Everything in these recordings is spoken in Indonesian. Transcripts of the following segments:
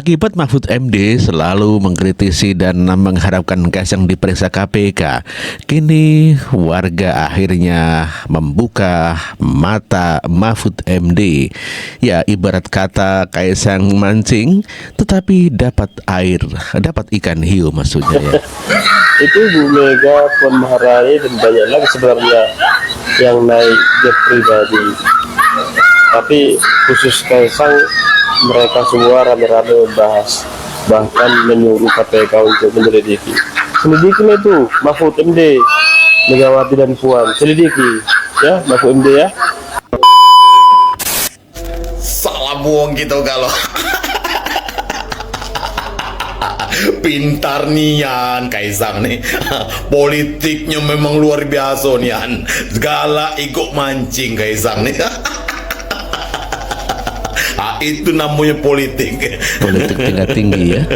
Akibat Mahfud MD selalu mengkritisi dan mengharapkan Kaisang diperiksa KPK, kini warga akhirnya membuka mata Mahfud MD. Ya, ibarat kata Kaisang mancing, tetapi dapat air, dapat ikan hiu maksudnya ya. Itu Bu Mega, Puan Maharani dan banyak lagi sebenarnya yang naik jet pribadi. Tapi khusus Kaisang, mereka semua rame-rame membahas, bahkan menyuruh KPK untuk menyelidiki. Selidikin itu Mahfud MD, Megawati dan Puan, selidiki ya Mahfud MD ya. Salah buang gitu kalau pintar nian Kaisang nih. Politiknya memang luar biasa nian, segala ikut mancing Kaisang nih. Itu namanya politik tingkat tinggi ya.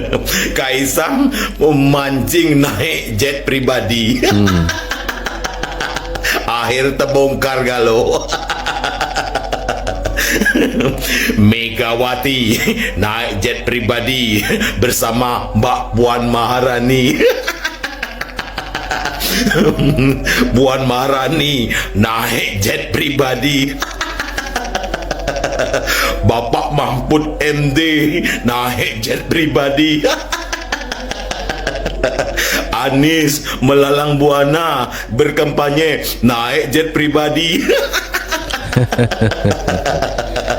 Kaisang memancing naik jet pribadi. Akhir terbongkar galau. Megawati naik jet pribadi bersama Mbak Puan Maharani. Puan Maharani naik jet pribadi. Bapak Mahfud MD naik jet pribadi. Anies melalang buana berkampanye naik jet pribadi.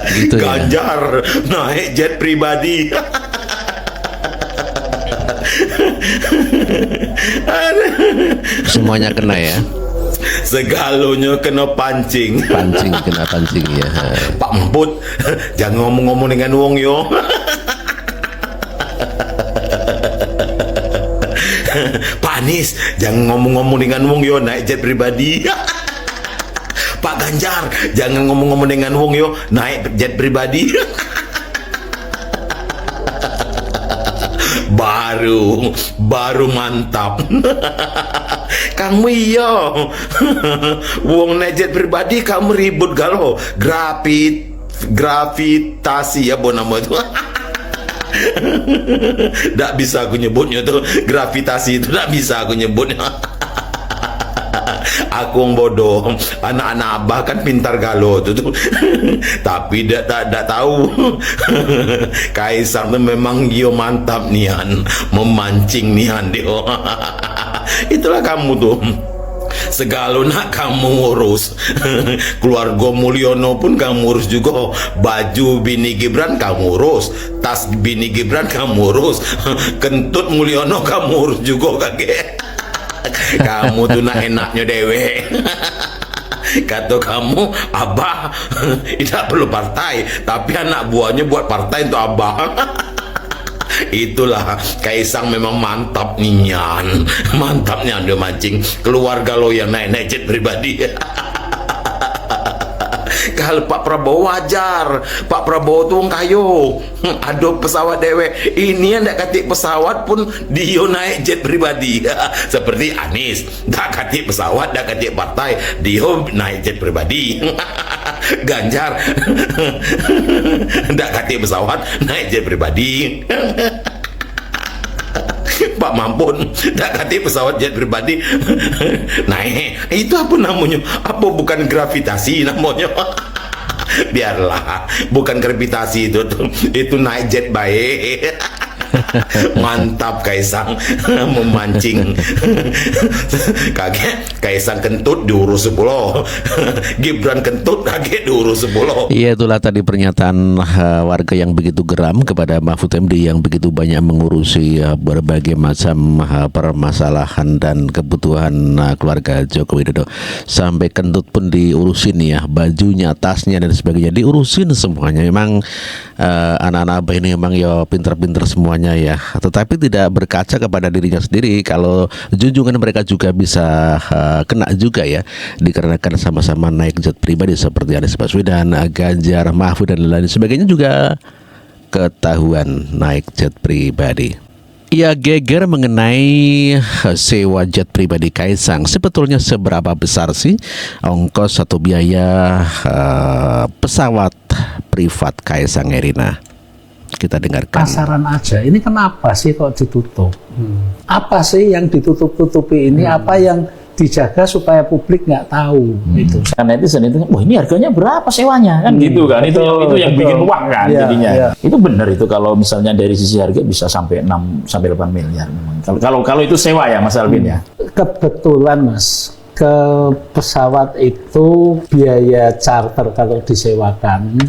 Gitu ya? Ganjar naik jet pribadi. Semuanya kena ya. Segalanya kena pancing. Kena pancing ya. Pak Mahfud, jangan ngomong-ngomong dengan wong yo. Pak Anies, jangan ngomong-ngomong dengan wong yo naik jet pribadi. Pak Ganjar, jangan ngomong-ngomong dengan wong yo naik jet pribadi. baru mantap. Kamu iya wong naik jet pribadi kamu ribut galau gravitasi ya nama itu. Tidak bisa aku nyebutnya tuh, gravitasi itu tidak bisa aku nyebutnya. Aku yang bodoh, anak-anak abah kan pintar galau tuh. Tapi tak tahu. Kaisang tuh memang yo mantap nian, memancing nian dia. Itulah kamu tuh, segala nak kamu urus. Keluarga Mulyono pun kamu urus juga. Baju bini Gibran kamu urus, tas bini Gibran kamu urus, kentut Mulyono kamu urus juga kakek. Kamu tuh nak enaknya dewe. Kata kamu abah tidak perlu partai, tapi anak buahnya buat partai untuk abah. Itulah Kaisang memang mantap nian, mantapnya dia mancing keluarga lo yang naik jet pribadi. Kalau Pak Prabowo wajar, Pak Prabowo tuh kayo, ada pesawat dewe. Ini yang ndak katik pesawat pun dia naik jet pribadi. Seperti Anies, ndak katik pesawat, ndak katik partai, dia naik jet pribadi. Ganjar, ndak katik pesawat, naik jet pribadi. Pak Mahfud ndak katik pesawat jet pribadi, naik. Itu apa namanya? Apa bukan gravitasi namanya? Biarlah, bukan gravitasi itu naik jet baik. Mantap Kaisang memancing. Kaget Kaisang kentut diurus 10, Gibran kentut kaget diurus 10. Iya, itulah tadi pernyataan warga yang begitu geram kepada Mahfud MD yang begitu banyak mengurusi berbagai macam permasalahan dan kebutuhan keluarga Joko Widodo. Sampai kentut pun diurusin ya, bajunya, tasnya dan sebagainya diurusin semuanya. Memang anak-anak abah ini memang ya pinter-pinter semuanya ya, tetapi tidak berkaca kepada dirinya sendiri. Kalau junjungan mereka juga bisa kena juga ya, dikarenakan sama-sama naik jet pribadi seperti Anies Baswedan, Ganjar, Mahfud dan lain sebagainya juga ketahuan naik jet pribadi. Ia geger mengenai sewa jet pribadi Kaisang. Sebetulnya seberapa besar sih ongkos atau biaya pesawat privat Kaisang, Erina? kita dengarkan. Pasaran aja, ini kenapa sih kok ditutup? Apa sih yang ditutup-tutupi ini? Apa yang dijaga supaya publik nggak tahu? Itu. Karena netizen itu, wah ini harganya berapa sewanya kan gitu kan? Itu yang bikin uang kan jadinya. Iya. Itu benar itu kalau misalnya dari sisi harga bisa sampai 6 sampai 8 miliar memang. Kalau itu sewa ya Mas Albin ya. Kebetulan Mas, ke pesawat itu biaya charter kalau disewakan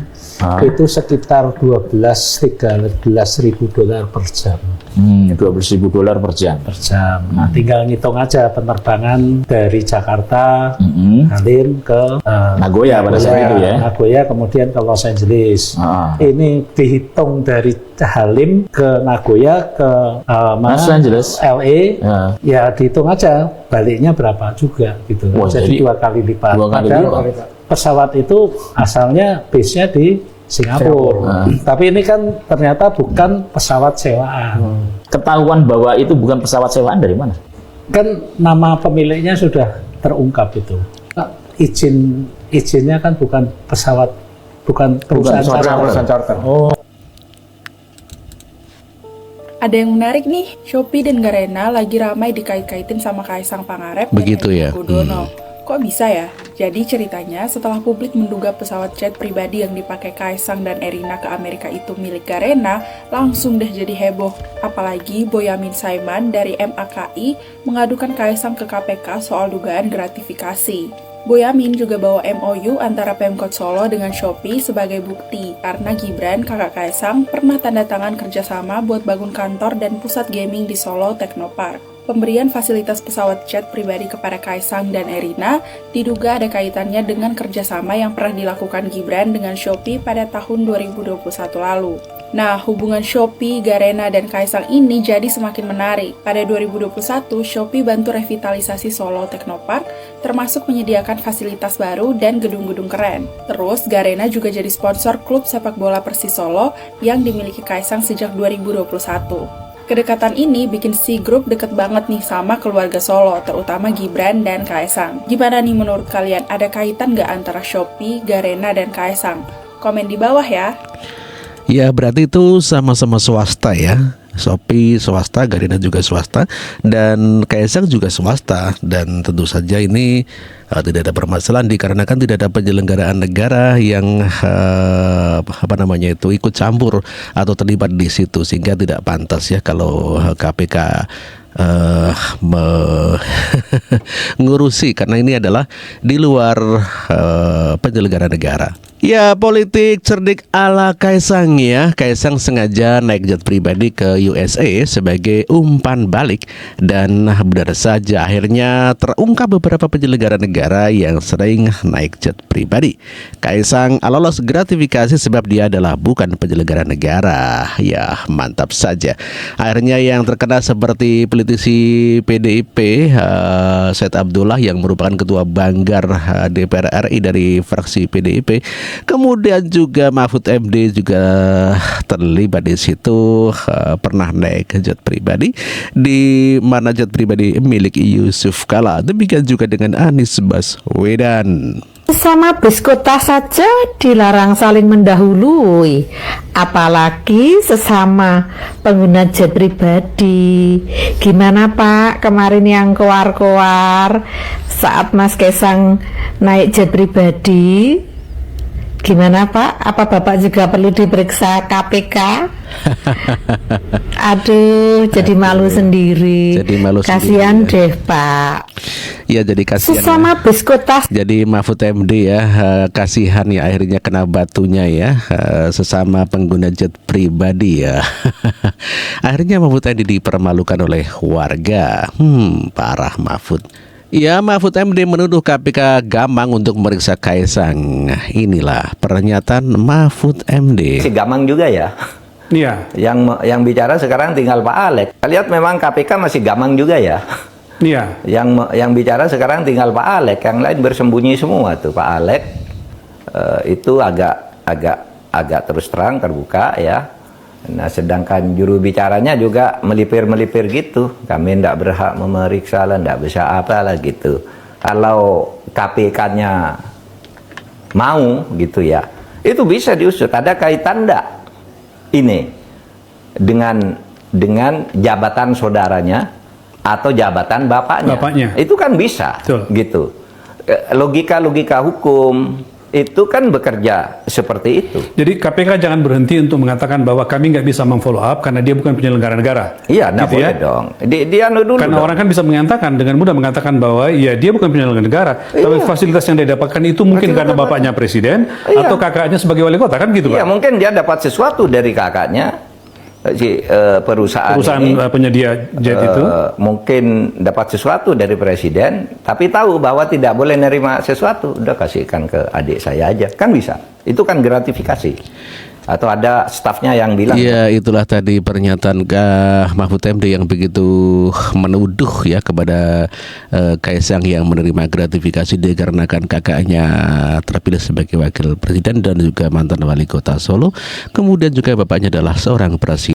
itu sekitar 12-13 ribu dolar per jam. $12.000 per jam. Nah, tinggal ngitung aja penerbangan dari Jakarta, Halim ke Nagoya pada saat itu ya. Nagoya kemudian ke Los Angeles. Ini dihitung dari Halim ke Nagoya ke Los Angeles, LA. Ya dihitung aja baliknya berapa juga gitu. Wah, jadi 2 kali lipat. Padahal pesawat itu asalnya base-nya di Singapura. Tapi ini kan ternyata bukan pesawat sewaan. Ketahuan bahwa itu bukan pesawat sewaan dari mana? Kan nama pemiliknya sudah terungkap itu. Izinnya kan bukan pesawat, bukan perusahaan charter. Oh. Ada yang menarik nih, Shopee dan Garena lagi ramai dikait-kaitin sama Kaisang Pangarep Begitu dan ya? Erina Gudono. Kok bisa ya? Jadi ceritanya setelah publik menduga pesawat jet pribadi yang dipakai Kaisang dan Erina ke Amerika itu milik Garena, langsung deh jadi heboh. Apalagi Boyamin Saiman dari MAKI mengadukan Kaisang ke KPK soal dugaan gratifikasi. Boyamin juga bawa MOU antara Pemkot Solo dengan Shopee sebagai bukti karena Gibran, kakak Kaisang, pernah tanda tangan kerjasama buat bangun kantor dan pusat gaming di Solo Technopark. Pemberian fasilitas pesawat jet pribadi kepada Kaisang dan Erina diduga ada kaitannya dengan kerjasama yang pernah dilakukan Gibran dengan Shopee pada tahun 2021 lalu. Nah, hubungan Shopee, Garena, dan Kaisang ini jadi semakin menarik. Pada 2021, Shopee bantu revitalisasi Solo Technopark, termasuk menyediakan fasilitas baru dan gedung-gedung keren. Terus, Garena juga jadi sponsor klub sepak bola Persis Solo yang dimiliki Kaisang sejak 2021. Kedekatan ini bikin si grup deket banget nih sama keluarga Solo, terutama Gibran dan Kaisang. Gimana nih menurut kalian, ada kaitan nggak antara Shopee, Garena, dan Kaisang? Komen di bawah ya. Ya berarti itu sama-sama swasta ya. Shopee swasta, Garena juga swasta, dan Kaisang juga swasta. Dan tentu saja ini tidak ada permasalahan dikarenakan tidak ada penyelenggaraan negara yang ikut campur atau terlibat di situ, sehingga tidak pantas ya kalau KPK mengurusi, karena ini adalah di luar penyelenggara negara. Ya, politik cerdik ala Kaisang ya. Kaisang sengaja naik jet pribadi ke USA sebagai umpan balik, dan benar saja akhirnya terungkap beberapa penyelenggara negara yang sering naik jet pribadi. Kaisang lolos gratifikasi sebab dia adalah bukan penyelenggara negara. Ya, mantap saja. Akhirnya yang terkena seperti politisi PDIP Said Abdullah yang merupakan ketua Banggar DPR RI dari fraksi PDIP. Kemudian juga Mahfud MD juga terlibat di situ, pernah naik jet pribadi, di mana jet pribadi milik Yusuf Kala. Demikian juga dengan Anies Baswedan. Sesama bis kota saja dilarang saling mendahului, apalagi sesama pengguna jet pribadi. Gimana Pak, kemarin yang koar-koar saat Mas Kaisang naik jet pribadi? Gimana Pak? Apa Bapak juga perlu diperiksa KPK? Aduh, jadi malu sendiri. Jadi malu kasihan sendiri, ya. Deh Pak. Ya jadi kasihan. Sesama bis kota. Jadi Mahfud MD ya, kasihan ya akhirnya kena batunya ya, sesama pengguna jet pribadi ya. Akhirnya Mahfud MD dipermalukan oleh warga. Parah Mahfud. Ya, Mahfud MD menuduh KPK gamang untuk meriksa Kaisang. Inilah pernyataan Mahfud MD. Si gamang juga ya. Iya. Yang bicara sekarang tinggal Pak Alek. Kita lihat memang KPK masih gamang juga ya. Iya. Yang bicara sekarang tinggal Pak Alek, yang lain bersembunyi semua tuh. Pak Alek itu agak terus terang terbuka ya. Nah, sedangkan juru bicaranya juga melipir-melipir gitu. Kami tidak berhak memeriksa lah, tidak bisa apalah gitu. Kalau KPK-nya mau gitu ya, itu bisa diusut. Ada kaitan enggak ini dengan jabatan saudaranya atau jabatan bapaknya. Itu kan bisa. Betul. Gitu. Logika hukum itu kan bekerja seperti itu. Jadi KPK jangan berhenti untuk mengatakan bahwa kami nggak bisa memfollow up karena dia bukan penyelenggara negara. Iya, nggak boleh dong. Dia dulu. Karena orang kan bisa mengatakan dengan mudah mengatakan bahwa ya dia bukan penyelenggara negara, tapi fasilitas yang dia dapatkan itu mungkin karena bapaknya presiden atau kakaknya sebagai wali kota, kan gitu, Pak? Iya, mungkin dia dapat sesuatu dari kakaknya. Perusahaan ini, penyedia jet itu mungkin dapat sesuatu dari presiden, tapi tahu bahwa tidak boleh nerima sesuatu, udah kasihkan ke adik saya aja, kan bisa. Itu kan gratifikasi. Atau ada stafnya yang bilang, ya itulah tadi pernyataan Mahfud MD yang begitu menuduh ya kepada Kaisang yang menerima gratifikasi dikarenakan kakaknya terpilih sebagai wakil presiden dan juga mantan wali kota Solo, kemudian juga bapaknya adalah seorang presiden.